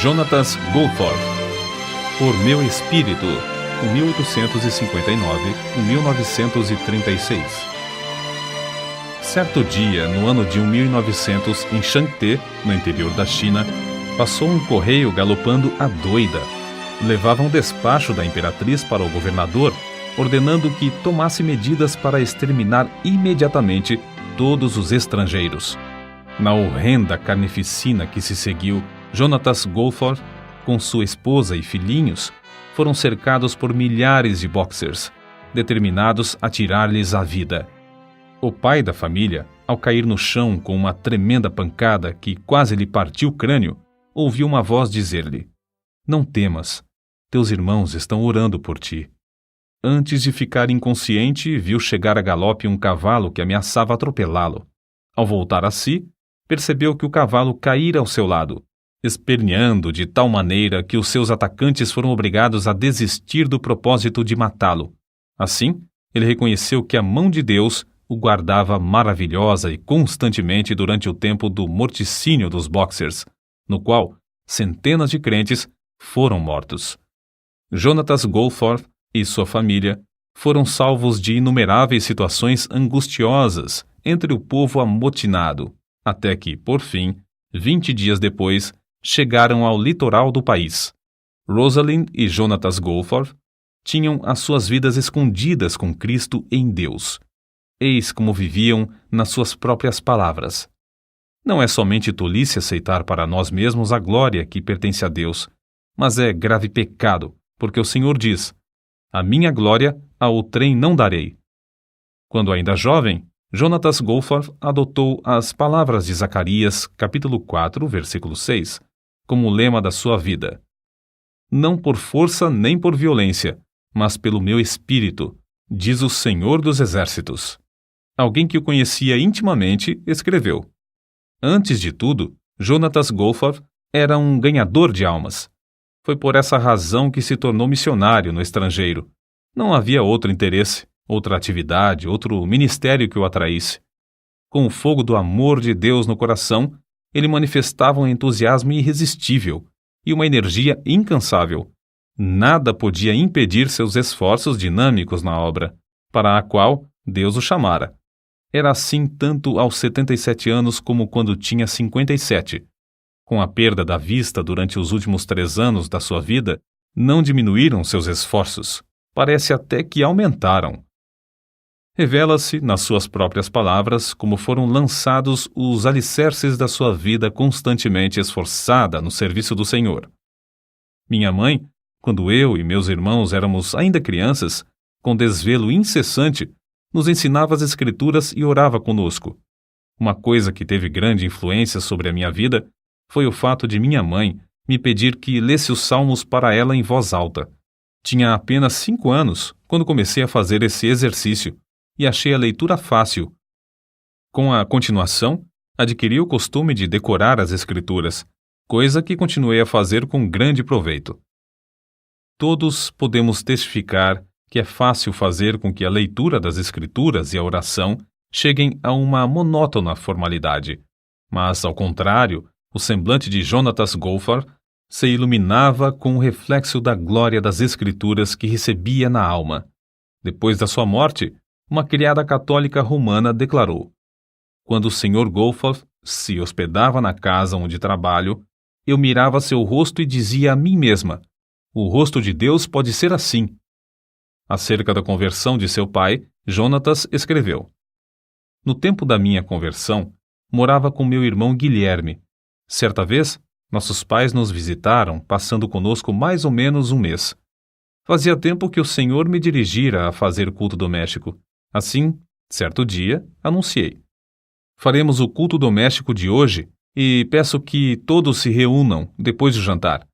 Jonatas Goldthorpe, Por Meu Espírito, 1859-1936. Certo dia, no ano de 1900, em Changte, no interior da China, passou um correio galopando à doida. Levava um despacho da imperatriz para o governador, ordenando que tomasse medidas para exterminar imediatamente todos os estrangeiros. Na horrenda carnificina que se seguiu, Jonatas Goldthorpe, com sua esposa e filhinhos, foram cercados por milhares de boxers, determinados a tirar-lhes a vida. O pai da família, ao cair no chão com uma tremenda pancada que quase lhe partiu o crânio, ouviu uma voz dizer-lhe: "Não temas, teus irmãos estão orando por ti." Antes de ficar inconsciente, viu chegar a galope um cavalo que ameaçava atropelá-lo. Ao voltar a si, percebeu que o cavalo caíra ao seu lado, esperneando de tal maneira que os seus atacantes foram obrigados a desistir do propósito de matá-lo. Assim, ele reconheceu que a mão de Deus o guardava maravilhosa e constantemente durante o tempo do morticínio dos boxers, no qual centenas de crentes foram mortos. Jonatas Goldthorpe e sua família foram salvos de inumeráveis situações angustiosas entre o povo amotinado, até que, por fim, 20 dias depois, chegaram ao litoral do país. Rosalind e Jonatas Goldthorpe tinham as suas vidas escondidas com Cristo em Deus. Eis como viviam nas suas próprias palavras. Não é somente tolice aceitar para nós mesmos a glória que pertence a Deus, mas é grave pecado, porque o Senhor diz: "A minha glória a outrem não darei." Quando ainda jovem, Jonatas Goldthorpe adotou as palavras de Zacarias, capítulo 4, versículo 6, como lema da sua vida: "Não por força nem por violência, mas pelo meu espírito, diz o Senhor dos Exércitos." Alguém que o conhecia intimamente escreveu: "Antes de tudo, Jonatas Goldthorpe era um ganhador de almas. Foi por essa razão que se tornou missionário no estrangeiro. Não havia outro interesse, outra atividade, outro ministério que o atraísse. Com o fogo do amor de Deus no coração, ele manifestava um entusiasmo irresistível e uma energia incansável. Nada podia impedir seus esforços dinâmicos na obra, para a qual Deus o chamara. Era assim tanto aos 77 anos como quando tinha 57. Com a perda da vista durante os últimos 3 anos da sua vida, não diminuíram seus esforços. Parece até que aumentaram. Revela-se, nas suas próprias palavras, como foram lançados os alicerces da sua vida constantemente esforçada no serviço do Senhor. Minha mãe, quando eu e meus irmãos éramos ainda crianças, com desvelo incessante, nos ensinava as Escrituras e orava conosco. Uma coisa que teve grande influência sobre a minha vida foi o fato de minha mãe me pedir que lesse os salmos para ela em voz alta. Tinha apenas 5 anos quando comecei a fazer esse exercício e achei a leitura fácil. Com a continuação, adquiri o costume de decorar as Escrituras, coisa que continuei a fazer com grande proveito. Todos podemos testificar que é fácil fazer com que a leitura das Escrituras e a oração cheguem a uma monótona formalidade, mas, ao contrário, o semblante de Jonatas Goldthorpe se iluminava com o reflexo da glória das Escrituras que recebia na alma. Depois da sua morte, uma criada católica romana declarou: "Quando o Sr. Goldthorpe se hospedava na casa onde trabalho, eu mirava seu rosto e dizia a mim mesma: o rosto de Deus pode ser assim." Acerca da conversão de seu pai, Jonatas escreveu: "No tempo da minha conversão, morava com meu irmão Guilherme. Certa vez, nossos pais nos visitaram, passando conosco mais ou menos um mês. Fazia tempo que o Senhor me dirigira a fazer culto doméstico. Assim, certo dia, anunciei: faremos o culto doméstico de hoje e peço que todos se reúnam depois do jantar.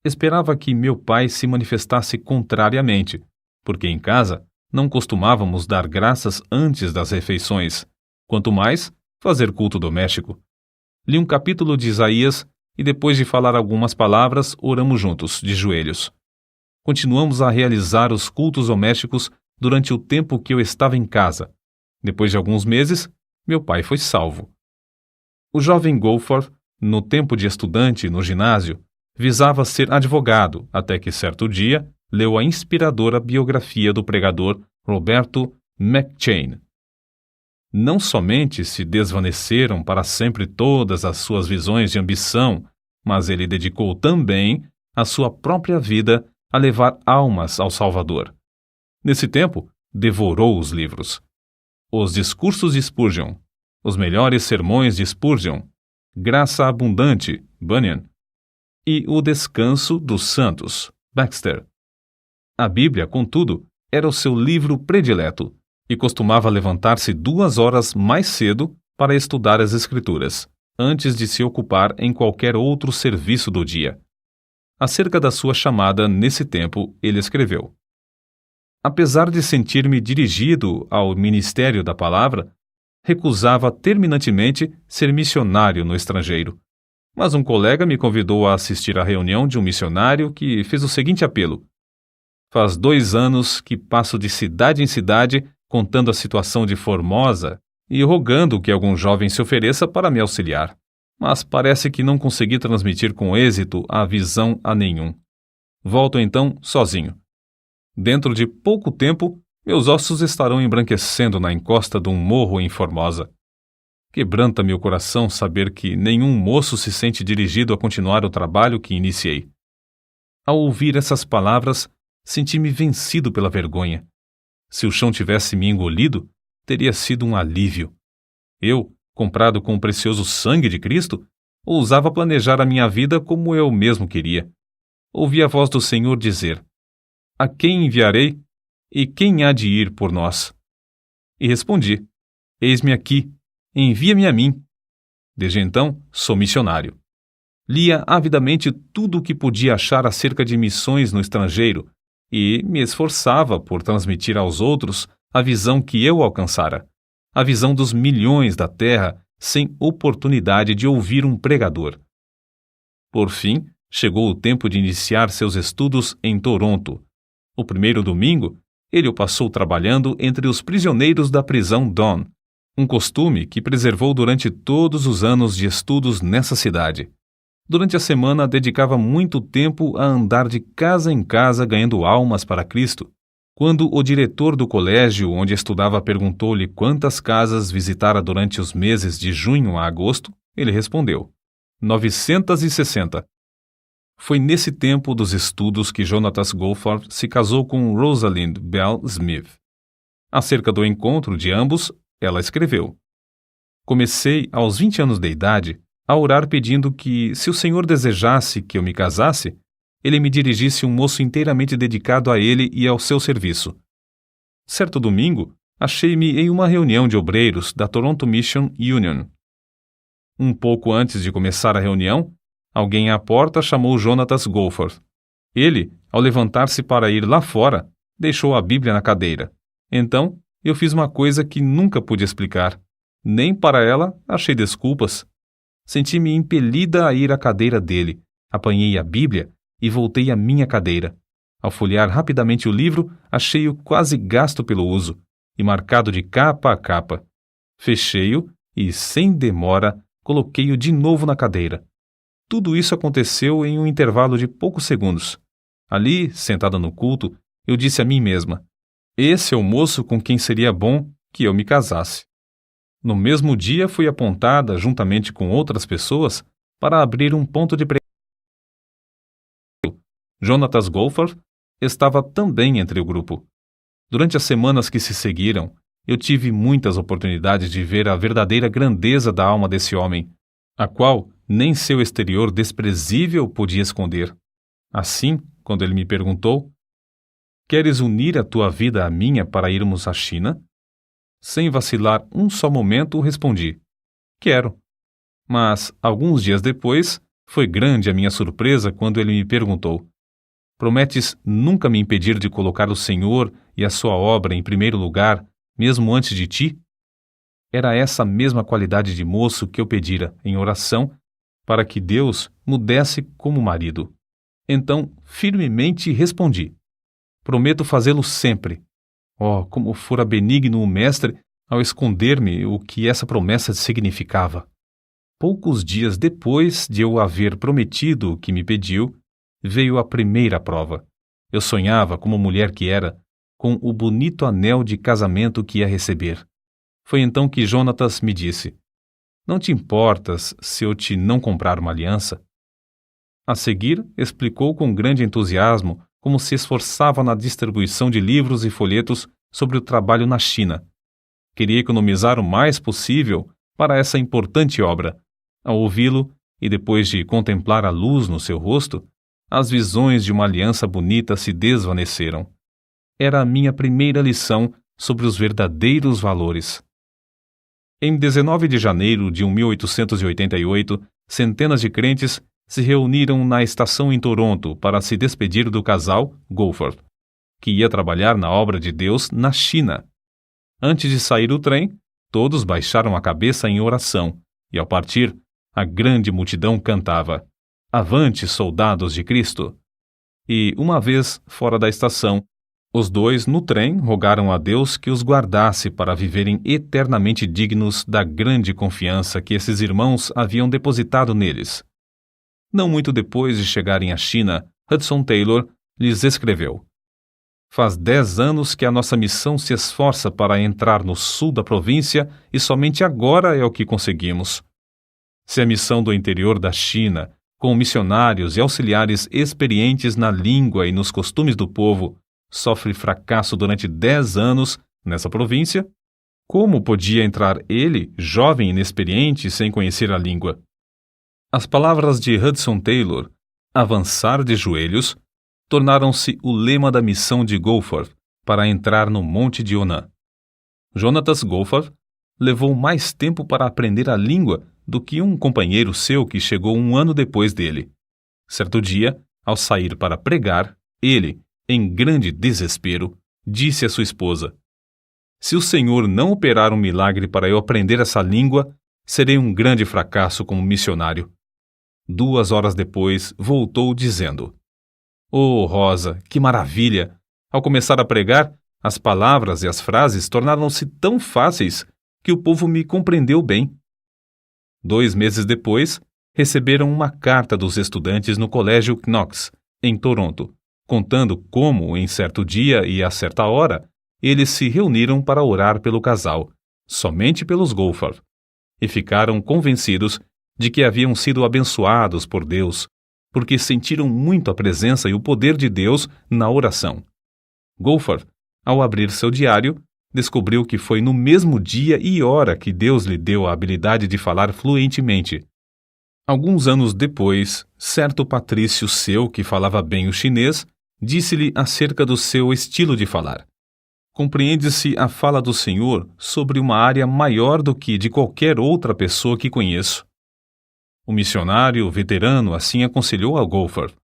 Esperava que meu pai se manifestasse contrariamente, porque em casa não costumávamos dar graças antes das refeições, quanto mais fazer culto doméstico. Li um capítulo de Isaías e depois de falar algumas palavras, oramos juntos, de joelhos. Continuamos a realizar os cultos domésticos durante o tempo que eu estava em casa. Depois de alguns meses, meu pai foi salvo." O jovem Goldthorpe, no tempo de estudante no ginásio, Visava ser advogado, até que certo dia leu a inspiradora biografia do pregador Roberto McCheyne. Não somente se desvaneceram para sempre todas as suas visões de ambição, mas ele dedicou também a sua própria vida a levar almas ao Salvador. Nesse tempo, devorou os livros. Os discursos de Spurgeon, os melhores sermões de Spurgeon, Graça Abundante, Bunyan, e O Descanso dos Santos, Baxter. A Bíblia, contudo, era o seu livro predileto e costumava levantar-se 2 horas mais cedo para estudar as Escrituras, antes de se ocupar em qualquer outro serviço do dia. Acerca da sua chamada nesse tempo, ele escreveu: apesar de sentir-me dirigido ao ministério da palavra, recusava terminantemente ser missionário no estrangeiro. Mas um colega me convidou a assistir à reunião de um missionário que fez o seguinte apelo: faz 2 anos que passo de cidade em cidade contando a situação de Formosa e rogando que algum jovem se ofereça para me auxiliar. Mas parece que não consegui transmitir com êxito a visão a nenhum. Volto então sozinho. Dentro de pouco tempo, meus ossos estarão embranquecendo na encosta de um morro em Formosa. Quebranta meu coração saber que nenhum moço se sente dirigido a continuar o trabalho que iniciei. Ao ouvir essas palavras, senti-me vencido pela vergonha. Se o chão tivesse me engolido, teria sido um alívio. Eu, comprado com o precioso sangue de Cristo, ousava planejar a minha vida como eu mesmo queria. Ouvi a voz do Senhor dizer: a quem enviarei? E quem há de ir por nós? E respondi: eis-me aqui, envia-me a mim. Desde então, sou missionário. Lia avidamente tudo o que podia achar acerca de missões no estrangeiro e me esforçava por transmitir aos outros a visão que eu alcançara, a visão dos milhões da terra sem oportunidade de ouvir um pregador. Por fim, chegou o tempo de iniciar seus estudos em Toronto. O primeiro domingo, ele o passou trabalhando entre os prisioneiros da prisão Don, um costume que preservou durante todos os anos de estudos nessa cidade. Durante a semana, dedicava muito tempo a andar de casa em casa ganhando almas para Cristo. Quando o diretor do colégio onde estudava perguntou-lhe quantas casas visitara durante os meses de junho a agosto, ele respondeu: 960. Foi nesse tempo dos estudos que Jonatas Goforth se casou com Rosalind Bell Smith. Acerca do encontro de ambos, ela escreveu: comecei, aos 20 anos de idade, a orar pedindo que, se o Senhor desejasse que eu me casasse, ele me dirigisse um moço inteiramente dedicado a ele e ao seu serviço. Certo domingo, achei-me em uma reunião de obreiros da Toronto Mission Union. Um pouco antes de começar a reunião, alguém à porta chamou Jonatas Goforth. Ele, ao levantar-se para ir lá fora, deixou a Bíblia na cadeira. Então, eu fiz uma coisa que nunca pude explicar. Nem para ela achei desculpas. Senti-me impelida a ir à cadeira dele, apanhei a Bíblia e voltei à minha cadeira. Ao folhear rapidamente o livro, achei-o quase gasto pelo uso e marcado de capa a capa. Fechei-o e, sem demora, coloquei-o de novo na cadeira. Tudo isso aconteceu em um intervalo de poucos segundos. Ali, sentada no culto, eu disse a mim mesma: esse é o moço com quem seria bom que eu me casasse. No mesmo dia fui apontada, juntamente com outras pessoas, para abrir um ponto de pregação. Jonatas Goforth estava também entre o grupo. Durante as semanas que se seguiram, eu tive muitas oportunidades de ver a verdadeira grandeza da alma desse homem, a qual nem seu exterior desprezível podia esconder. Assim, quando ele me perguntou: queres unir a tua vida à minha para irmos à China? Sem vacilar um só momento, respondi: quero. Mas, alguns dias depois, foi grande a minha surpresa quando ele me perguntou: prometes nunca me impedir de colocar o Senhor e a sua obra em primeiro lugar, mesmo antes de ti? Era essa mesma qualidade de moço que eu pedira, em oração, para que Deus me desse como marido. Então, firmemente respondi: prometo fazê-lo sempre. Oh, como fora benigno o mestre ao esconder-me o que essa promessa significava. Poucos dias depois de eu haver prometido o que me pediu, veio a primeira prova. Eu sonhava, como mulher que era, com o bonito anel de casamento que ia receber. Foi então que Jonatas me disse: "Não te importas se eu te não comprar uma aliança?" A seguir, explicou com grande entusiasmo como se esforçava na distribuição de livros e folhetos sobre o trabalho na China. Queria economizar o mais possível para essa importante obra. Ao ouvi-lo, e depois de contemplar a luz no seu rosto, as visões de uma aliança bonita se desvaneceram. Era a minha primeira lição sobre os verdadeiros valores. Em 19 de janeiro de 1888, centenas de crentes se reuniram na estação em Toronto para se despedir do casal Goforth, que ia trabalhar na obra de Deus na China. Antes de sair do trem, todos baixaram a cabeça em oração, e ao partir, a grande multidão cantava: "Avante, soldados de Cristo!" E, uma vez fora da estação, os dois, no trem, rogaram a Deus que os guardasse para viverem eternamente dignos da grande confiança que esses irmãos haviam depositado neles. Não muito depois de chegarem à China, Hudson Taylor lhes escreveu: "Faz 10 anos que a nossa missão se esforça para entrar no sul da província e somente agora é o que conseguimos. Se a missão do interior da China, com missionários e auxiliares experientes na língua e nos costumes do povo, sofre fracasso durante 10 anos nessa província, como podia entrar ele, jovem e inexperiente, sem conhecer a língua?" As palavras de Hudson Taylor, "avançar de joelhos", tornaram-se o lema da missão de Goforth para entrar no Monte de Onan. Jonatas Goforth levou mais tempo para aprender a língua do que um companheiro seu que chegou 1 ano depois dele. Certo dia, ao sair para pregar, ele, em grande desespero, disse à sua esposa: "Se o Senhor não operar um milagre para eu aprender essa língua, serei um grande fracasso como missionário." 2 horas depois, voltou dizendo: "Oh, Rosa, que maravilha! Ao começar a pregar, as palavras e as frases tornaram-se tão fáceis que o povo me compreendeu bem." 2 meses depois, receberam uma carta dos estudantes no Colégio Knox, em Toronto, contando como, em certo dia e a certa hora, eles se reuniram para orar pelo casal, somente pelos Goforth, e ficaram convencidos de que haviam sido abençoados por Deus, porque sentiram muito a presença e o poder de Deus na oração. Goforth, ao abrir seu diário, descobriu que foi no mesmo dia e hora que Deus lhe deu a habilidade de falar fluentemente. Alguns anos depois, certo patrício seu que falava bem o chinês disse-lhe acerca do seu estilo de falar: "Compreende-se a fala do Senhor sobre uma área maior do que de qualquer outra pessoa que conheço." O missionário veterano assim aconselhou a Goforth: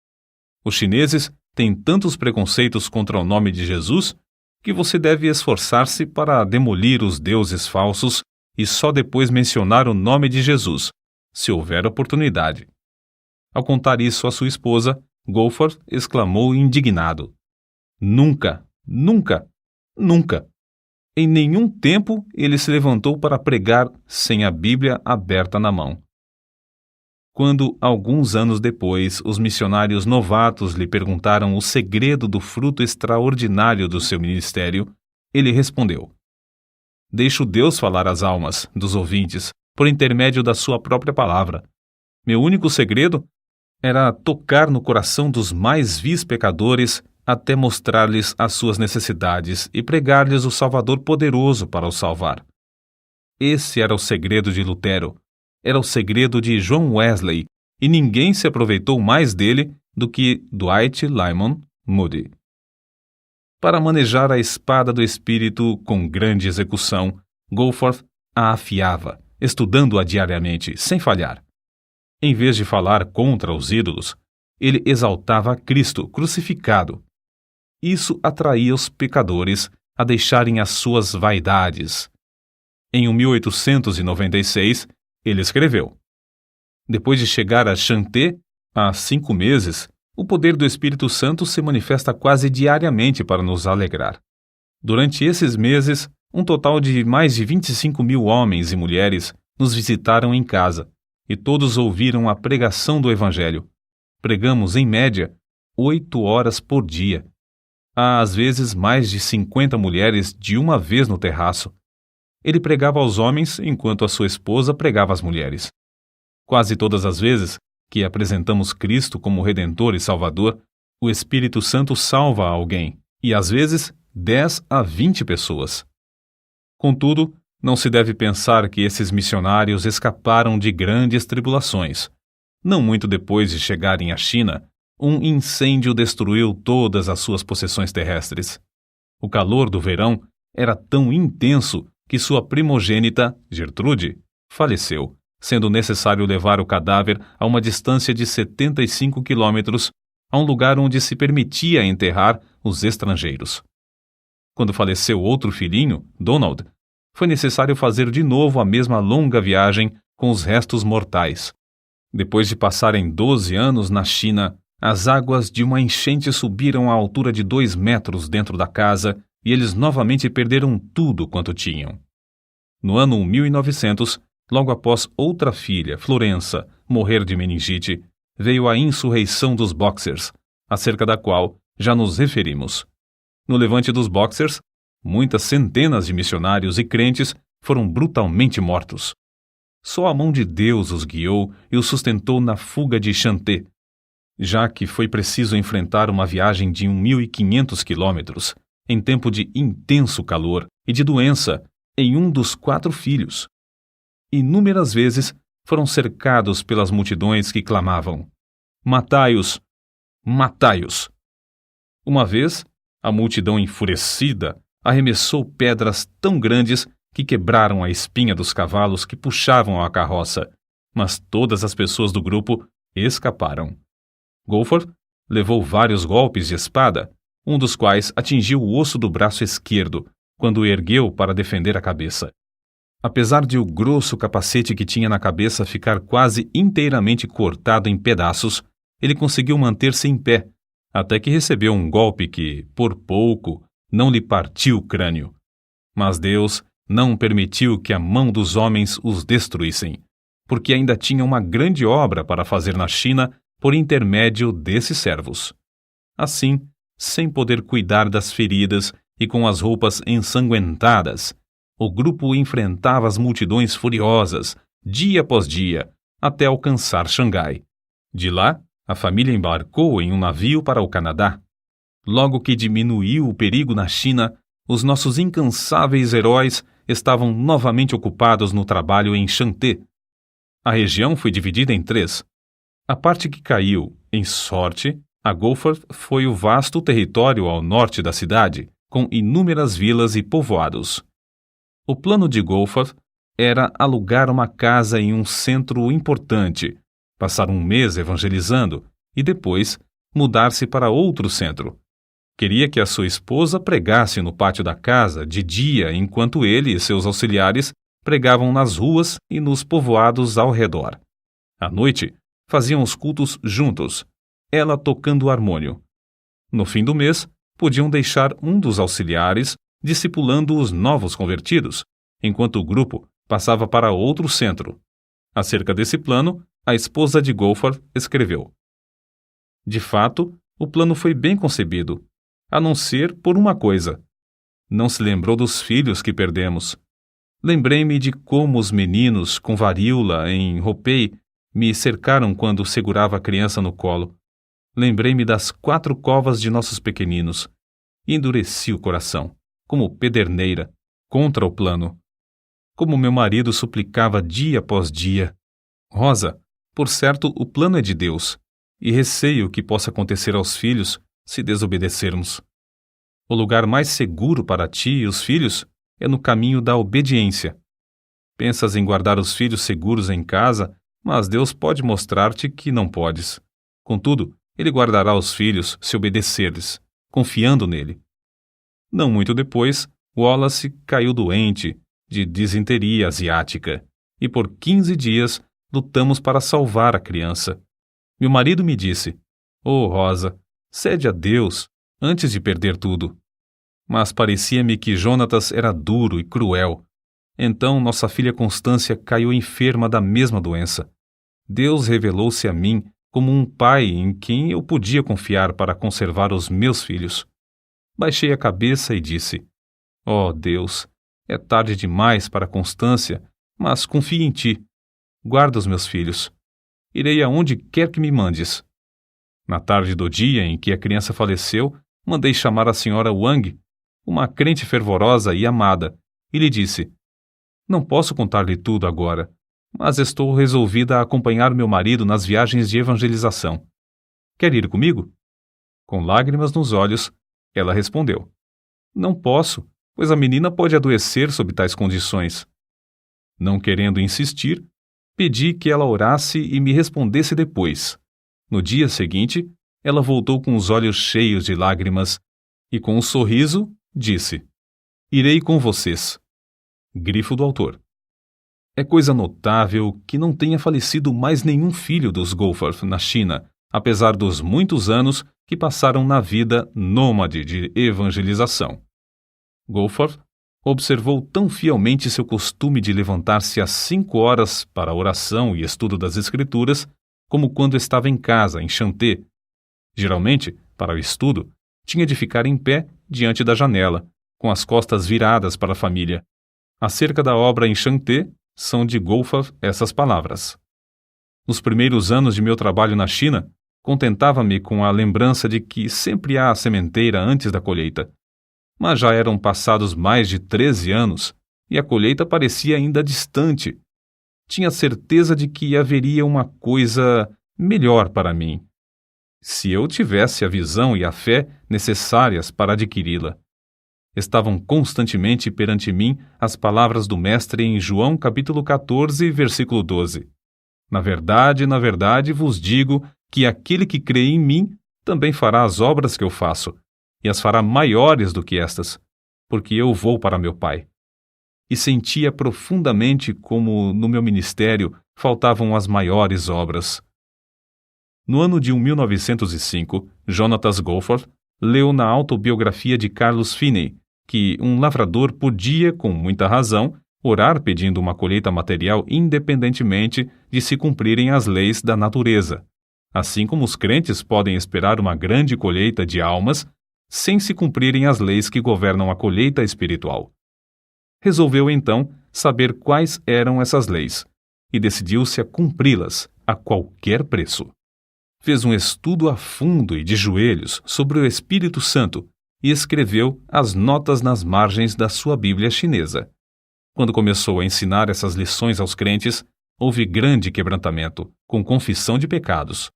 "Os chineses têm tantos preconceitos contra o nome de Jesus que você deve esforçar-se para demolir os deuses falsos e só depois mencionar o nome de Jesus, se houver oportunidade." Ao contar isso à sua esposa, Goforth exclamou indignado: "Nunca, nunca, nunca! Em nenhum tempo ele se levantou para pregar sem a Bíblia aberta na mão." Quando, alguns anos depois, os missionários novatos lhe perguntaram o segredo do fruto extraordinário do seu ministério, ele respondeu: "Deixo Deus falar às almas dos ouvintes por intermédio da sua própria palavra. Meu único segredo era tocar no coração dos mais vis pecadores até mostrar-lhes as suas necessidades e pregar-lhes o Salvador poderoso para os salvar." Esse era o segredo de Lutero. Era o segredo de John Wesley, e ninguém se aproveitou mais dele do que Dwight Lyman Moody. Para manejar a espada do Espírito com grande execução, Goforth a afiava, estudando-a diariamente, sem falhar. Em vez de falar contra os ídolos, ele exaltava Cristo crucificado. Isso atraía os pecadores a deixarem as suas vaidades. Em 1896, ele escreveu: "Depois de chegar a Shanté, há 5 meses, o poder do Espírito Santo se manifesta quase diariamente para nos alegrar. Durante esses meses, um total de mais de 25.000 homens e mulheres nos visitaram em casa, e todos ouviram a pregação do Evangelho. Pregamos, em média, 8 horas por dia. Há, às vezes, mais de 50 mulheres de uma vez no terraço. Ele pregava aos homens enquanto a sua esposa pregava às mulheres. Quase todas as vezes que apresentamos Cristo como Redentor e Salvador, o Espírito Santo salva alguém, e às vezes 10 a 20 pessoas. Contudo, não se deve pensar que esses missionários escaparam de grandes tribulações. Não muito depois de chegarem à China, um incêndio destruiu todas as suas possessões terrestres. O calor do verão era tão intenso que sua primogênita, Gertrude, faleceu, sendo necessário levar o cadáver a uma distância de 75 quilômetros, a um lugar onde se permitia enterrar os estrangeiros. Quando faleceu outro filhinho, Donald, foi necessário fazer de novo a mesma longa viagem com os restos mortais. Depois de passarem 12 anos na China, as águas de uma enchente subiram à altura de 2 metros dentro da casa e eles novamente perderam tudo quanto tinham. No ano 1900, logo após outra filha, Florença, morrer de meningite, veio a insurreição dos Boxers, acerca da qual já nos referimos. No levante dos Boxers, muitas centenas de missionários e crentes foram brutalmente mortos. Só a mão de Deus os guiou e os sustentou na fuga de Shanté, já que foi preciso enfrentar uma viagem de 1.500 quilômetros, em tempo de intenso calor e de doença, em um dos 4 filhos. Inúmeras vezes foram cercados pelas multidões que clamavam: "Matai-os! Matai-os!" Uma vez, a multidão enfurecida arremessou pedras tão grandes que quebraram a espinha dos cavalos que puxavam a carroça, mas todas as pessoas do grupo escaparam. Goforth levou vários golpes de espada, um dos quais atingiu o osso do braço esquerdo, quando o ergueu para defender a cabeça. Apesar de o grosso capacete que tinha na cabeça ficar quase inteiramente cortado em pedaços, ele conseguiu manter-se em pé, até que recebeu um golpe que, por pouco, não lhe partiu o crânio. Mas Deus não permitiu que a mão dos homens os destruíssem, porque ainda tinha uma grande obra para fazer na China por intermédio desses servos. Assim, sem poder cuidar das feridas e com as roupas ensanguentadas, o grupo enfrentava as multidões furiosas, dia após dia, até alcançar Xangai. De lá, a família embarcou em um navio para o Canadá. Logo que diminuiu o perigo na China, os nossos incansáveis heróis estavam novamente ocupados no trabalho em Shanté. A região foi dividida em 3. A parte que caiu, em sorte, a Goforth, foi o vasto território ao norte da cidade, com inúmeras vilas e povoados. O plano de Goforth era alugar uma casa em um centro importante, passar um mês evangelizando e depois mudar-se para outro centro. Queria que a sua esposa pregasse no pátio da casa de dia enquanto ele e seus auxiliares pregavam nas ruas e nos povoados ao redor. À noite, faziam os cultos juntos, ela tocando o harmônio. No fim do mês, podiam deixar um dos auxiliares discipulando os novos convertidos, enquanto o grupo passava para outro centro. Acerca desse plano, a esposa de Goforth escreveu: "De fato, o plano foi bem concebido, a não ser por uma coisa. Não se lembrou dos filhos que perdemos. Lembrei-me de como os meninos com varíola em Hopei me cercaram quando segurava a criança no colo. Lembrei-me das 4 covas de nossos pequeninos. E endureci o coração, como pederneira, contra o plano. Como meu marido suplicava dia após dia: Rosa, por certo, o plano é de Deus, e receio que possa acontecer aos filhos se desobedecermos. O lugar mais seguro para ti e os filhos é no caminho da obediência. Pensas em guardar os filhos seguros em casa, mas Deus pode mostrar-te que não podes. Contudo, Ele guardará os filhos se obedecer-lhes, confiando nele." Não muito depois, Wallace caiu doente de disenteria asiática, e por 15 dias lutamos para salvar a criança. Meu marido me disse: "Oh, Rosa, cede a Deus antes de perder tudo." Mas parecia-me que Jonatas era duro e cruel. Então nossa filha Constância caiu enferma da mesma doença. Deus revelou-se a mim como um pai em quem eu podia confiar para conservar os meus filhos. Baixei a cabeça e disse: Ó Deus, é tarde demais para a constância, mas confio em ti. Guarda os meus filhos. Irei aonde quer que me mandes. Na tarde do dia em que a criança faleceu, mandei chamar a senhora Wang, uma crente fervorosa e amada, e lhe disse: Não posso contar-lhe tudo agora, mas estou resolvida a acompanhar meu marido nas viagens de evangelização. Quer ir comigo? Com lágrimas nos olhos, ela respondeu: Não posso, pois a menina pode adoecer sob tais condições. Não querendo insistir, pedi que ela orasse e me respondesse depois. No dia seguinte, ela voltou com os olhos cheios de lágrimas e, com um sorriso, disse: Irei com vocês. Grifo do autor. É coisa notável que não tenha falecido mais nenhum filho dos Goforth na China, apesar dos muitos anos que passaram na vida nômade de evangelização. Goforth observou tão fielmente seu costume de levantar-se às 5 horas para a oração e estudo das Escrituras, como quando estava em casa, em Chanté. Geralmente, para o estudo, tinha de ficar em pé diante da janela, com as costas viradas para a família. Acerca da obra em Chanté, são de Goforth essas palavras: Nos primeiros anos de meu trabalho na China, contentava-me com a lembrança de que sempre há a sementeira antes da colheita. Mas já eram passados mais de 13 anos e a colheita parecia ainda distante. Tinha certeza de que haveria uma coisa melhor para mim, se eu tivesse a visão e a fé necessárias para adquiri-la. Estavam constantemente perante mim as palavras do Mestre em João capítulo 14, versículo 12. Na verdade vos digo que aquele que crê em mim também fará as obras que eu faço, e as fará maiores do que estas, porque eu vou para meu Pai. E sentia profundamente como, no meu ministério, faltavam as maiores obras. No ano de 1905, Jonatas Goforth leu na autobiografia de Carlos Finney que um lavrador podia, com muita razão, orar pedindo uma colheita material independentemente de se cumprirem as leis da natureza, assim como os crentes podem esperar uma grande colheita de almas sem se cumprirem as leis que governam a colheita espiritual. Resolveu, então, saber quais eram essas leis, e decidiu-se a cumpri-las a qualquer preço. Fez um estudo a fundo e de joelhos sobre o Espírito Santo e escreveu as notas nas margens da sua Bíblia chinesa. Quando começou a ensinar essas lições aos crentes, houve grande quebrantamento, com confissão de pecados.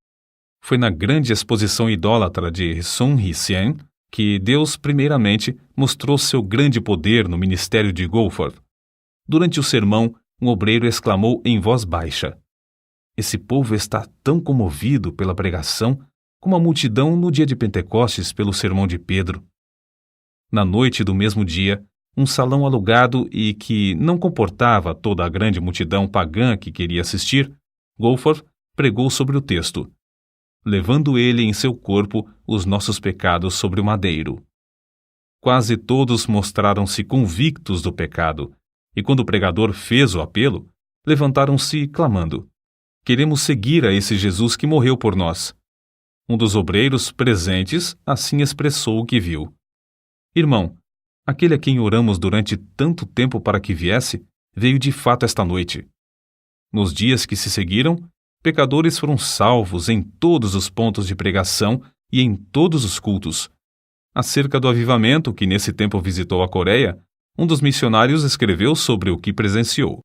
Foi na grande exposição idólatra de Sun Yat-sen que Deus, primeiramente, mostrou seu grande poder no ministério de Goforth. Durante o sermão, um obreiro exclamou em voz baixa: Esse povo está tão comovido pela pregação como a multidão no dia de Pentecostes pelo sermão de Pedro. Na noite do mesmo dia, um salão alugado e que não comportava toda a grande multidão pagã que queria assistir, Goforth pregou sobre o texto: levando ele em seu corpo os nossos pecados sobre o madeiro. Quase todos mostraram-se convictos do pecado, e quando o pregador fez o apelo, levantaram-se clamando: Queremos seguir a esse Jesus que morreu por nós. Um dos obreiros presentes assim expressou o que viu: Irmão, aquele a quem oramos durante tanto tempo para que viesse, veio de fato esta noite. Nos dias que se seguiram, pecadores foram salvos em todos os pontos de pregação e em todos os cultos. Acerca do avivamento que nesse tempo visitou a Coreia, um dos missionários escreveu sobre o que presenciou.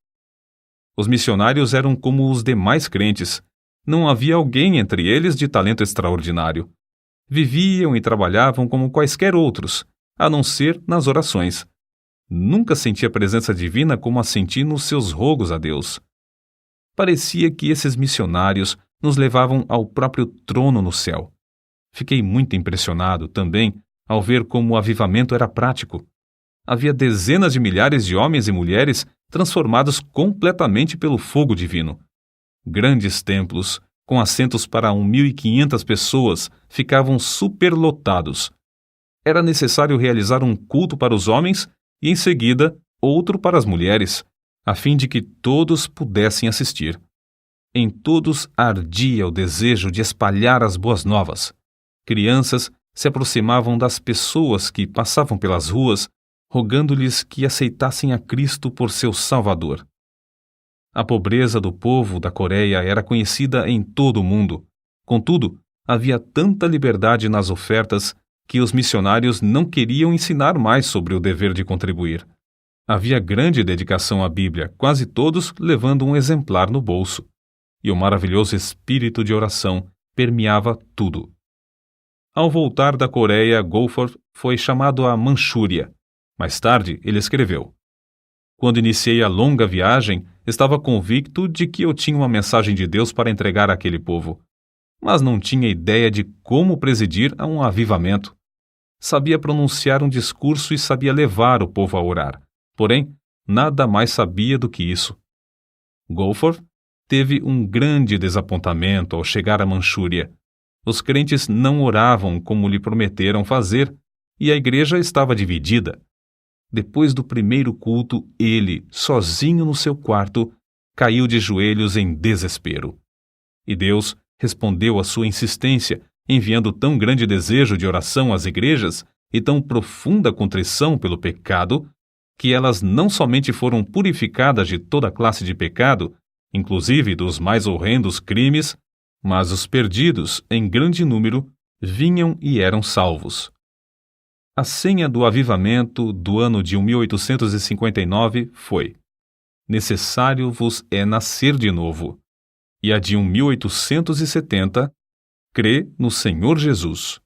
Os missionários eram como os demais crentes. Não havia alguém entre eles de talento extraordinário. Viviam e trabalhavam como quaisquer outros, a não ser nas orações. Nunca senti a presença divina como a senti nos seus rogos a Deus. Parecia que esses missionários nos levavam ao próprio trono no céu. Fiquei muito impressionado também ao ver como o avivamento era prático. Havia dezenas de milhares de homens e mulheres transformados completamente pelo fogo divino. Grandes templos, com assentos para 1.500 pessoas, ficavam superlotados. Era necessário realizar um culto para os homens e, em seguida, outro para as mulheres, a fim de que todos pudessem assistir. Em todos ardia o desejo de espalhar as boas novas. Crianças se aproximavam das pessoas que passavam pelas ruas, rogando-lhes que aceitassem a Cristo por seu Salvador. A pobreza do povo da Coreia era conhecida em todo o mundo. Contudo, havia tanta liberdade nas ofertas que os missionários não queriam ensinar mais sobre o dever de contribuir. Havia grande dedicação à Bíblia, quase todos levando um exemplar no bolso. E o maravilhoso espírito de oração permeava tudo. Ao voltar da Coreia, Goforth foi chamado à Manchúria. Mais tarde, ele escreveu: "Quando iniciei a longa viagem, estava convicto de que eu tinha uma mensagem de Deus para entregar àquele povo, mas não tinha ideia de como presidir a um avivamento. Sabia pronunciar um discurso e sabia levar o povo a orar, porém, nada mais sabia do que isso." Goforth teve um grande desapontamento ao chegar à Manchúria. Os crentes não oravam como lhe prometeram fazer e a igreja estava dividida. Depois do primeiro culto, ele, sozinho no seu quarto, caiu de joelhos em desespero. E Deus respondeu à sua insistência, enviando tão grande desejo de oração às igrejas e tão profunda contrição pelo pecado, que elas não somente foram purificadas de toda classe de pecado, inclusive dos mais horrendos crimes, mas os perdidos, em grande número, vinham e eram salvos. A senha do avivamento do ano de 1859 foi: "Necessário vos é nascer de novo." E a de 1870, "Crê no Senhor Jesus."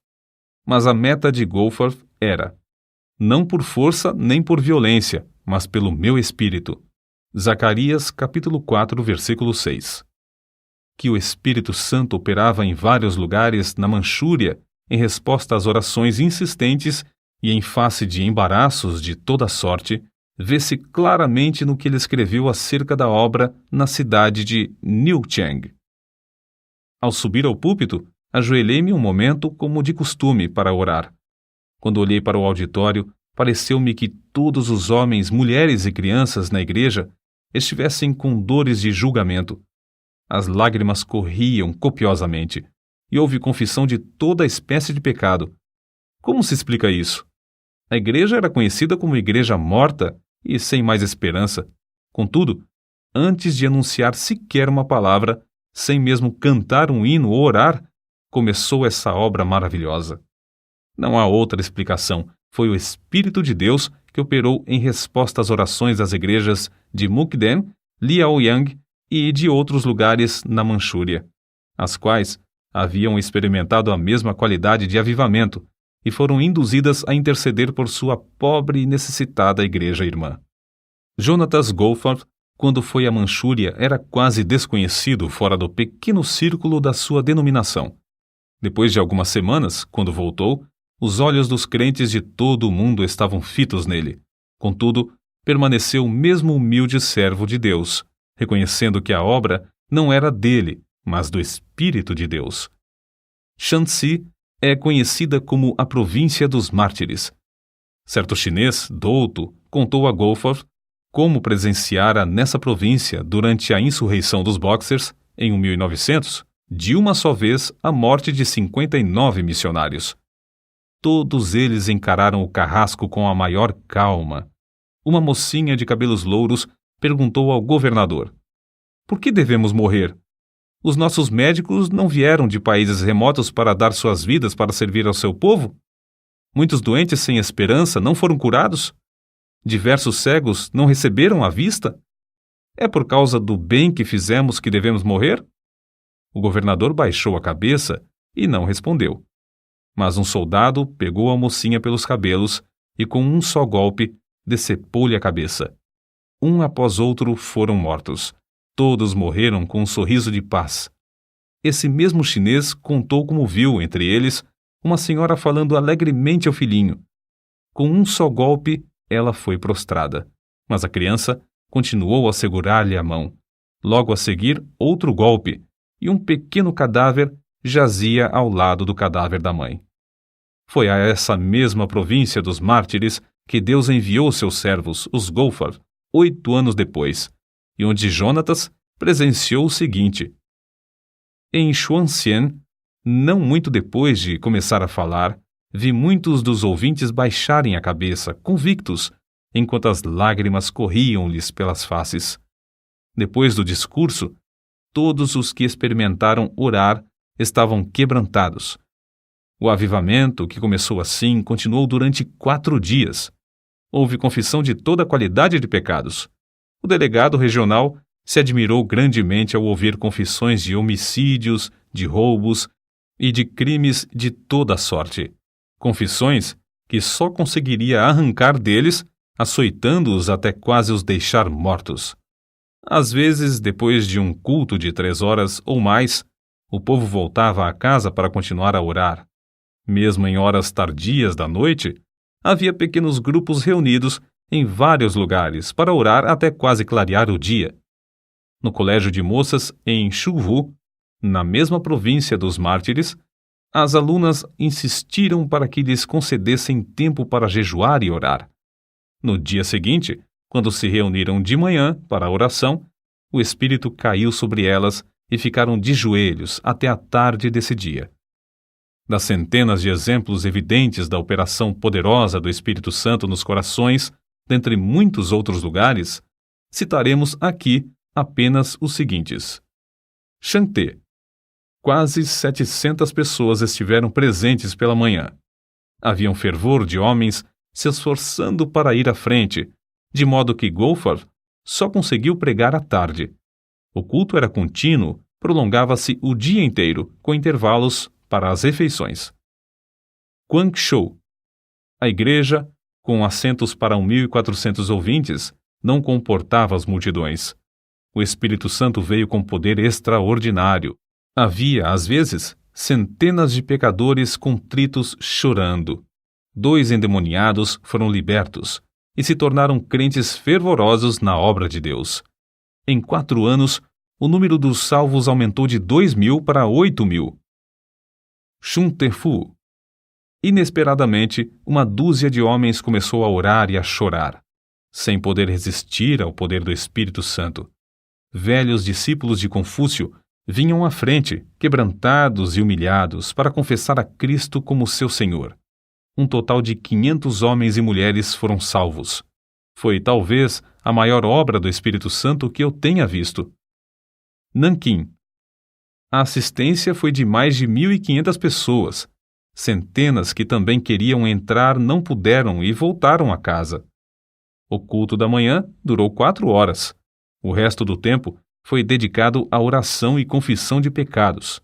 Mas a meta de Goforth era: "Não por força nem por violência, mas pelo meu espírito." Zacarias capítulo 4, versículo 6. Que o Espírito Santo operava em vários lugares na Manchúria em resposta às orações insistentes e em face de embaraços de toda sorte, vê-se claramente no que ele escreveu acerca da obra na cidade de Niucheng. Ao subir ao púlpito, ajoelhei-me um momento como de costume para orar. Quando olhei para o auditório, pareceu-me que todos os homens, mulheres e crianças na igreja estivessem com dores de julgamento. As lágrimas corriam copiosamente, e houve confissão de toda a espécie de pecado. Como se explica isso? A igreja era conhecida como igreja morta e sem mais esperança. Contudo, antes de anunciar sequer uma palavra, sem mesmo cantar um hino ou orar, começou essa obra maravilhosa. Não há outra explicação. Foi o Espírito de Deus que operou em resposta às orações das igrejas de Mukden, Liaoyang e de outros lugares na Manchúria, as quais haviam experimentado a mesma qualidade de avivamento e foram induzidas a interceder por sua pobre e necessitada igreja irmã. Jonatas Goforth, quando foi à Manchúria, era quase desconhecido fora do pequeno círculo da sua denominação. Depois de algumas semanas, quando voltou, os olhos dos crentes de todo o mundo estavam fitos nele. Contudo, permaneceu o mesmo humilde servo de Deus, reconhecendo que a obra não era dele, mas do Espírito de Deus. Shanxi é conhecida como a província dos mártires. Certo chinês, douto, contou a Goforth como presenciara nessa província, durante a insurreição dos Boxers, em 1900, de uma só vez a morte de 59 missionários. Todos eles encararam o carrasco com a maior calma. Uma mocinha de cabelos louros perguntou ao governador: "Por que devemos morrer? Os nossos médicos não vieram de países remotos para dar suas vidas para servir ao seu povo? Muitos doentes sem esperança não foram curados? Diversos cegos não receberam a vista? É por causa do bem que fizemos que devemos morrer?" O governador baixou a cabeça e não respondeu. Mas um soldado pegou a mocinha pelos cabelos e, com um só golpe, decepou-lhe a cabeça. Um após outro foram mortos. Todos morreram com um sorriso de paz. Esse mesmo chinês contou como viu, entre eles, uma senhora falando alegremente ao filhinho. Com um só golpe, ela foi prostrada, mas a criança continuou a segurar-lhe a mão. Logo a seguir, outro golpe, e um pequeno cadáver jazia ao lado do cadáver da mãe. Foi a essa mesma província dos mártires que Deus enviou seus servos, os Goforth, 8 anos depois, e onde Jonatas presenciou o seguinte. Em Xuanxian, não muito depois de começar a falar, vi muitos dos ouvintes baixarem a cabeça, convictos, enquanto as lágrimas corriam-lhes pelas faces. Depois do discurso, todos os que experimentaram orar estavam quebrantados. O avivamento, que começou assim, continuou durante 4 dias. Houve confissão de toda a qualidade de pecados. O delegado regional se admirou grandemente ao ouvir confissões de homicídios, de roubos e de crimes de toda a sorte. Confissões que só conseguiria arrancar deles, açoitando-os até quase os deixar mortos. Às vezes, depois de um culto de 3 horas ou mais, o povo voltava à casa para continuar a orar. Mesmo em horas tardias da noite, havia pequenos grupos reunidos em vários lugares para orar até quase clarear o dia. No colégio de moças em Shuvu, na mesma província dos mártires, as alunas insistiram para que lhes concedessem tempo para jejuar e orar. No dia seguinte, quando se reuniram de manhã para a oração, o Espírito caiu sobre elas e ficaram de joelhos até a tarde desse dia. Das centenas de exemplos evidentes da operação poderosa do Espírito Santo nos corações, dentre muitos outros lugares, citaremos aqui apenas os seguintes. Xangté. Quase 700 pessoas estiveram presentes pela manhã. Havia um fervor de homens se esforçando para ir à frente, de modo que Goforth só conseguiu pregar à tarde. O culto era contínuo, prolongava-se o dia inteiro, com intervalos para as refeições. Guangzhou. A igreja, com assentos para 1.400 ouvintes, não comportava as multidões. O Espírito Santo veio com poder extraordinário. Havia, às vezes, centenas de pecadores contritos chorando. 2 endemoniados foram libertos e se tornaram crentes fervorosos na obra de Deus. Em 4 anos, o número dos salvos aumentou de 2.000 para 8.000. Xuntefu. Inesperadamente, uma dúzia de homens começou a orar e a chorar, sem poder resistir ao poder do Espírito Santo. Velhos discípulos de Confúcio vinham à frente, quebrantados e humilhados, para confessar a Cristo como seu Senhor. Um total de 500 homens e mulheres foram salvos. Foi, talvez, a maior obra do Espírito Santo que eu tenha visto. Nanquim. A assistência foi de mais de 1.500 pessoas. Centenas que também queriam entrar não puderam e voltaram a casa. O culto da manhã durou 4 horas. O resto do tempo foi dedicado à oração e confissão de pecados.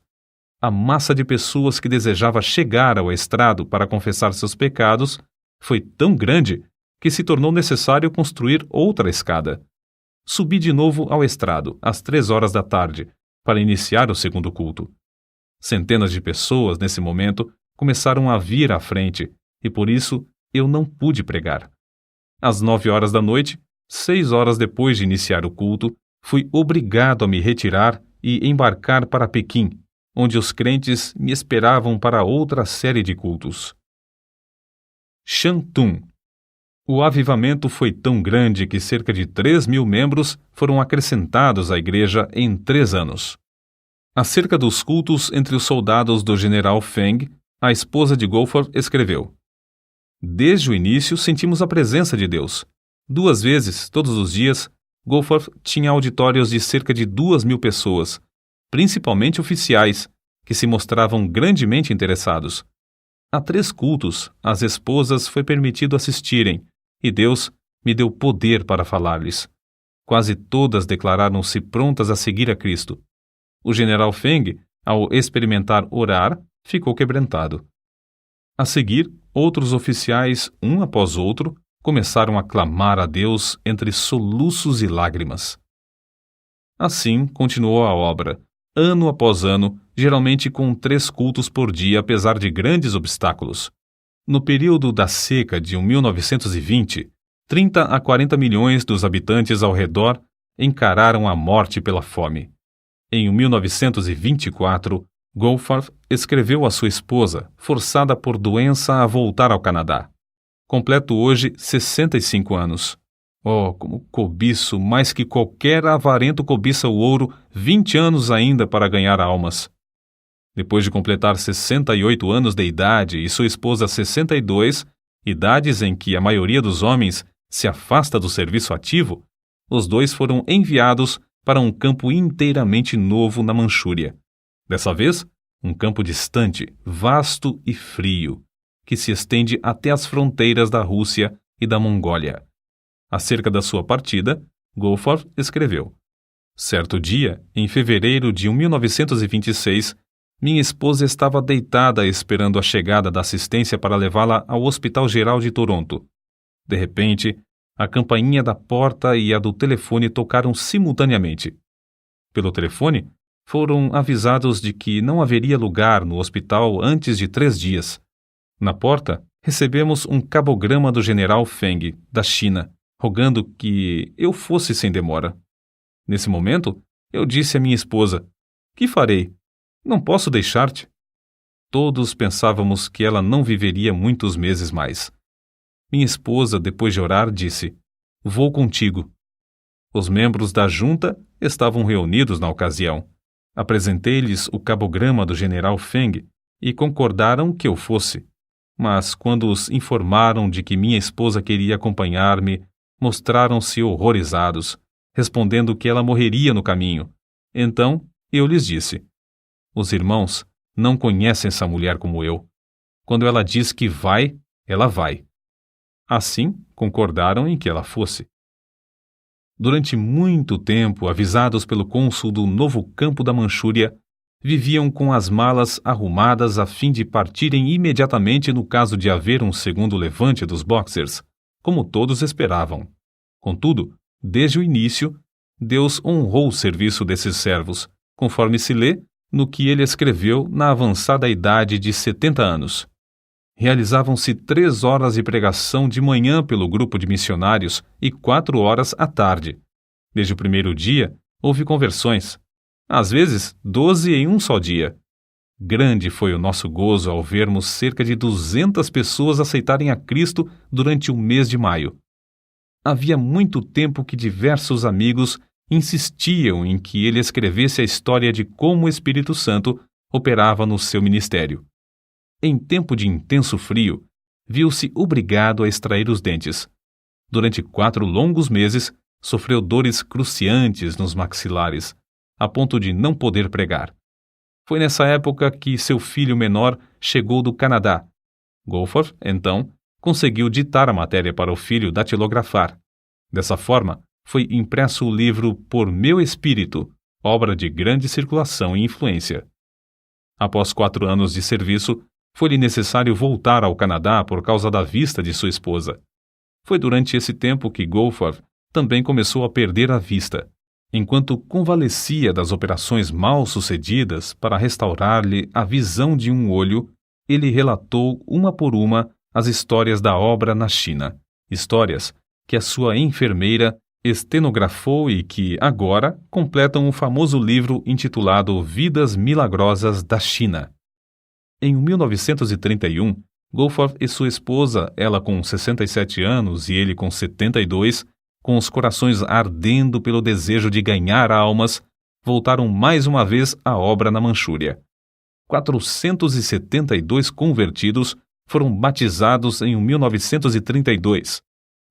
A massa de pessoas que desejava chegar ao estrado para confessar seus pecados foi tão grande que se tornou necessário construir outra escada. Subi de novo ao estrado, às 3 horas da tarde, para iniciar o segundo culto. Centenas de pessoas, nesse momento, começaram a vir à frente, e por isso eu não pude pregar. Às 9 horas da noite, 6 horas depois de iniciar o culto, fui obrigado a me retirar e embarcar para Pequim, onde os crentes me esperavam para outra série de cultos. Shantung. O avivamento foi tão grande que cerca de 3.000 membros foram acrescentados à igreja em 3 anos. Acerca dos cultos entre os soldados do general Feng, a esposa de Goforth escreveu: Desde o início sentimos a presença de Deus. 2 vezes, todos os dias, Goforth tinha auditórios de cerca de 2.000 pessoas, principalmente oficiais, que se mostravam grandemente interessados. A 3 cultos, às esposas foi permitido assistirem, e Deus me deu poder para falar-lhes. Quase todas declararam-se prontas a seguir a Cristo. O general Feng, ao experimentar orar, ficou quebrantado. A seguir, outros oficiais, um após outro, começaram a clamar a Deus entre soluços e lágrimas. Assim continuou a obra, ano após ano, geralmente com 3 cultos por dia, apesar de grandes obstáculos. No período da seca de 1920, 30 a 40 milhões dos habitantes ao redor encararam a morte pela fome. Em 1924, Goforth escreveu à sua esposa, forçada por doença a voltar ao Canadá. Completo hoje 65 anos. Oh, como cobiço, mais que qualquer avarento cobiça o ouro, 20 anos ainda para ganhar almas. Depois de completar 68 anos de idade e sua esposa 62, idades em que a maioria dos homens se afasta do serviço ativo, os dois foram enviados para um campo inteiramente novo na Manchúria. Dessa vez, um campo distante, vasto e frio, que se estende até as fronteiras da Rússia e da Mongólia. Acerca da sua partida, Goforth escreveu: certo dia, em fevereiro de 1926, minha esposa estava deitada esperando a chegada da assistência para levá-la ao Hospital Geral de Toronto. De repente, a campainha da porta e a do telefone tocaram simultaneamente. Pelo telefone, foram avisados de que não haveria lugar no hospital antes de 3 dias. Na porta, recebemos um cabograma do general Feng, da China, rogando que eu fosse sem demora. Nesse momento, eu disse à minha esposa: que farei? Não posso deixar-te. Todos pensávamos que ela não viveria muitos meses mais. Minha esposa, depois de orar, disse: vou contigo. Os membros da junta estavam reunidos na ocasião. Apresentei-lhes o cabograma do general Feng e concordaram que eu fosse. Mas quando os informaram de que minha esposa queria acompanhar-me, mostraram-se horrorizados, respondendo que ela morreria no caminho. Então eu lhes disse: os irmãos não conhecem essa mulher como eu. Quando ela diz que vai, ela vai. Assim, concordaram em que ela fosse. Durante muito tempo, avisados pelo cônsul do novo campo da Manchúria, viviam com as malas arrumadas a fim de partirem imediatamente no caso de haver um segundo levante dos Boxers, como todos esperavam. Contudo, desde o início, Deus honrou o serviço desses servos, conforme se lê no que ele escreveu na avançada idade de 70 anos. Realizavam-se 3 horas de pregação de manhã pelo grupo de missionários e 4 horas à tarde. Desde o primeiro dia, houve conversões. Às vezes, 12 em um só dia. Grande foi o nosso gozo ao vermos cerca de 200 pessoas aceitarem a Cristo durante o mês de maio. Havia muito tempo que diversos amigos insistiam em que ele escrevesse a história de como o Espírito Santo operava no seu ministério. Em tempo de intenso frio, viu-se obrigado a extrair os dentes. Durante 4 longos meses, sofreu dores cruciantes nos maxilares, a ponto de não poder pregar. Foi nessa época que seu filho menor chegou do Canadá. Goforth, então, conseguiu ditar a matéria para o filho datilografar. Dessa forma, foi impresso o livro Por Meu Espírito, obra de grande circulação e influência. Após 4 anos de serviço, foi-lhe necessário voltar ao Canadá por causa da vista de sua esposa. Foi durante esse tempo que Goforth também começou a perder a vista. Enquanto convalescia das operações mal sucedidas para restaurar-lhe a visão de um olho, ele relatou uma por uma as histórias da obra na China, histórias que a sua enfermeira estenografou e que, agora, completam o famoso livro intitulado Vidas Milagrosas da China. Em 1931, Goforth e sua esposa, ela com 67 anos e ele com 72, com os corações ardendo pelo desejo de ganhar almas, voltaram mais uma vez à obra na Manchúria. 472 convertidos foram batizados em 1932.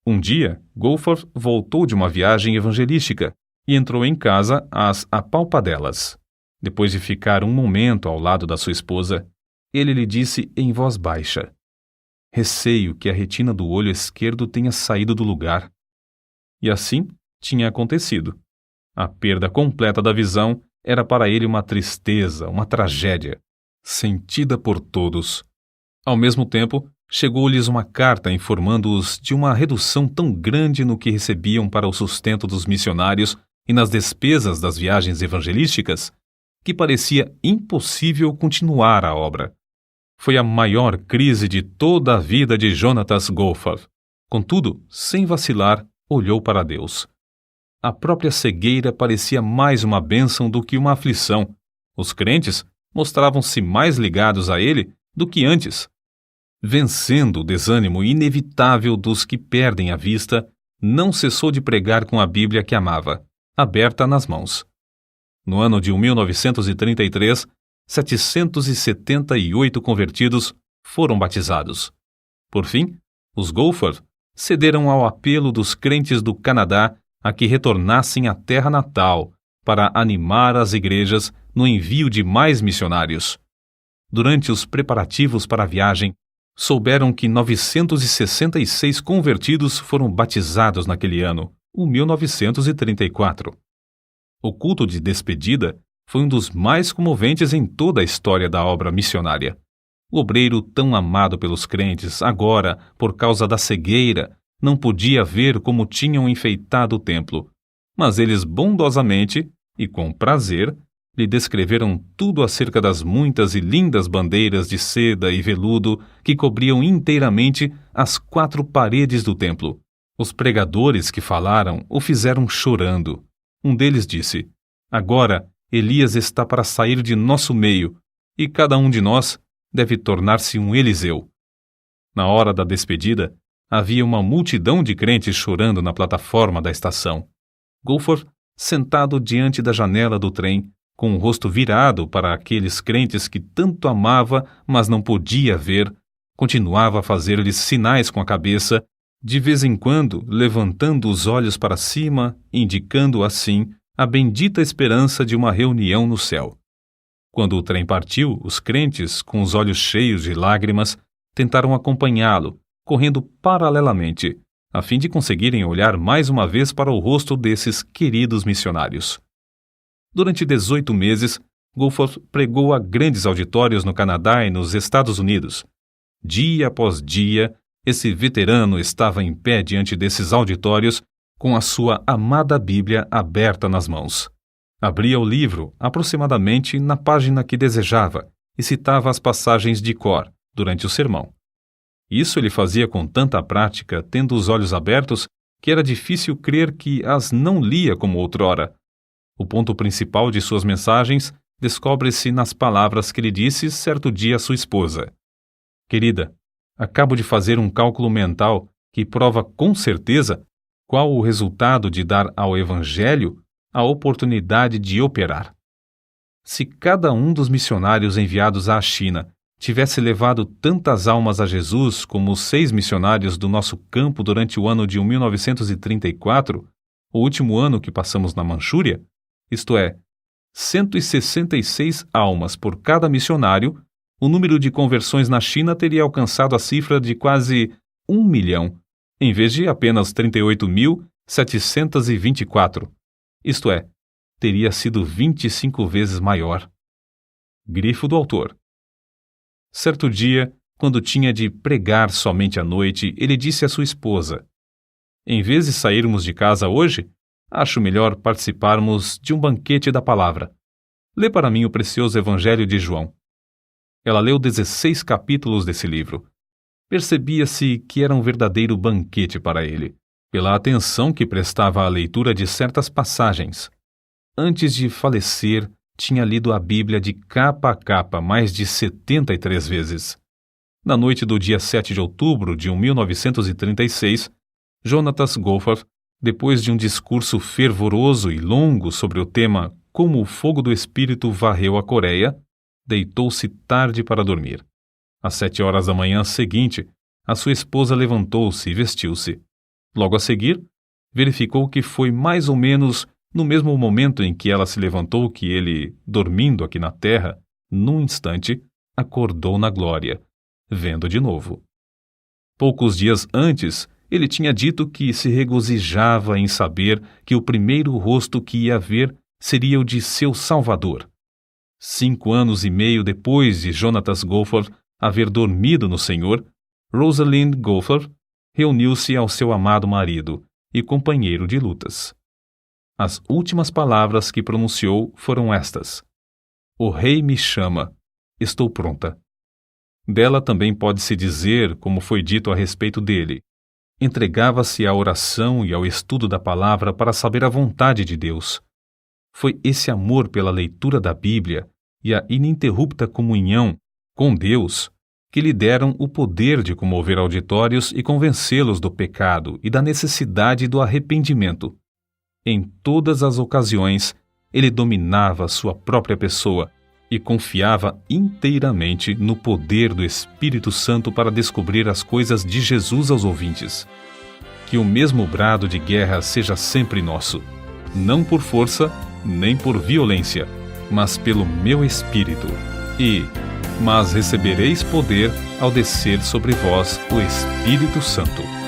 Um dia, Goforth voltou de uma viagem evangelística e entrou em casa às apalpadelas. Depois de ficar um momento ao lado da sua esposa, ele lhe disse em voz baixa: receio que a retina do olho esquerdo tenha saído do lugar. E assim tinha acontecido. A perda completa da visão era para ele uma tristeza, uma tragédia, sentida por todos. Ao mesmo tempo, chegou-lhes uma carta informando-os de uma redução tão grande no que recebiam para o sustento dos missionários e nas despesas das viagens evangelísticas, que parecia impossível continuar a obra. Foi a maior crise de toda a vida de Jonatas Goforth. Contudo, sem vacilar, olhou para Deus. A própria cegueira parecia mais uma bênção do que uma aflição. Os crentes mostravam-se mais ligados a ele do que antes. Vencendo o desânimo inevitável dos que perdem a vista, não cessou de pregar com a Bíblia que amava, aberta nas mãos. No ano de 1933, 778 convertidos foram batizados. Por fim, os Gophers cederam ao apelo dos crentes do Canadá a que retornassem à terra natal para animar as igrejas no envio de mais missionários. Durante os preparativos para a viagem, souberam que 966 convertidos foram batizados naquele ano, o 1934. O culto de despedida foi um dos mais comoventes em toda a história da obra missionária. O obreiro tão amado pelos crentes, agora, por causa da cegueira, não podia ver como tinham enfeitado o templo, mas eles bondosamente e com prazer lhe descreveram tudo acerca das muitas e lindas bandeiras de seda e veludo que cobriam inteiramente as 4 paredes do templo. Os pregadores que falaram o fizeram chorando. Um deles disse: "Agora Elias está para sair de nosso meio, e cada um de nós deve tornar-se um Eliseu." Na hora da despedida, havia uma multidão de crentes chorando na plataforma da estação. Gophers, sentado diante da janela do trem, com o rosto virado para aqueles crentes que tanto amava, mas não podia ver, continuava a fazer-lhes sinais com a cabeça, de vez em quando levantando os olhos para cima, indicando assim a bendita esperança de uma reunião no céu. Quando o trem partiu, os crentes, com os olhos cheios de lágrimas, tentaram acompanhá-lo, correndo paralelamente, a fim de conseguirem olhar mais uma vez para o rosto desses queridos missionários. Durante 18 meses, Gophers pregou a grandes auditórios no Canadá e nos Estados Unidos. Dia após dia, esse veterano estava em pé diante desses auditórios, com a sua amada Bíblia aberta nas mãos. Abria o livro aproximadamente na página que desejava e citava as passagens de cor durante o sermão. Isso ele fazia com tanta prática, tendo os olhos abertos, que era difícil crer que as não lia como outrora. O ponto principal de suas mensagens descobre-se nas palavras que lhe disse certo dia a sua esposa: "Querida, acabo de fazer um cálculo mental que prova com certeza qual o resultado de dar ao Evangelho a oportunidade de operar. Se cada um dos missionários enviados à China tivesse levado tantas almas a Jesus como os 6 missionários do nosso campo durante o ano de 1934, o último ano que passamos na Manchúria, isto é, 166 almas por cada missionário, o número de conversões na China teria alcançado a cifra de quase 1 milhão, em vez de apenas 38.724. Isto é, teria sido 25 vezes maior." Grifo do autor. Certo dia, quando tinha de pregar somente à noite, ele disse à sua esposa: "Em vez de sairmos de casa hoje, acho melhor participarmos de um banquete da palavra. Lê para mim o precioso Evangelho de João." Ela leu 16 capítulos desse livro. Percebia-se que era um verdadeiro banquete para ele, pela atenção que prestava à leitura de certas passagens. Antes de falecer, tinha lido a Bíblia de capa a capa mais de 73 vezes. Na noite do dia 7 de outubro de 1936, Jonatas Gophers, depois de um discurso fervoroso e longo sobre o tema Como o fogo do Espírito varreu a Coreia, deitou-se tarde para dormir. Às 7 horas da manhã seguinte, a sua esposa levantou-se e vestiu-se. Logo a seguir, verificou que foi mais ou menos no mesmo momento em que ela se levantou que ele, dormindo aqui na terra, num instante, acordou na glória, vendo de novo. Poucos dias antes, ele tinha dito que se regozijava em saber que o primeiro rosto que ia ver seria o de seu Salvador. 5 anos e meio depois de Jonatas Gophers haver dormido no Senhor, Rosalind Gophers reuniu-se ao seu amado marido e companheiro de lutas. As últimas palavras que pronunciou foram estas: "O rei me chama, estou pronta." Dela também pode-se dizer, como foi dito a respeito dele, entregava-se à oração e ao estudo da palavra para saber a vontade de Deus. Foi esse amor pela leitura da Bíblia e a ininterrupta comunhão com Deus que lhe deram o poder de comover auditórios e convencê-los do pecado e da necessidade do arrependimento. Em todas as ocasiões, ele dominava sua própria pessoa e confiava inteiramente no poder do Espírito Santo para descobrir as coisas de Jesus aos ouvintes. Que o mesmo brado de guerra seja sempre nosso, não por força, nem por violência, mas pelo meu Espírito. Mas recebereis poder ao descer sobre vós o Espírito Santo.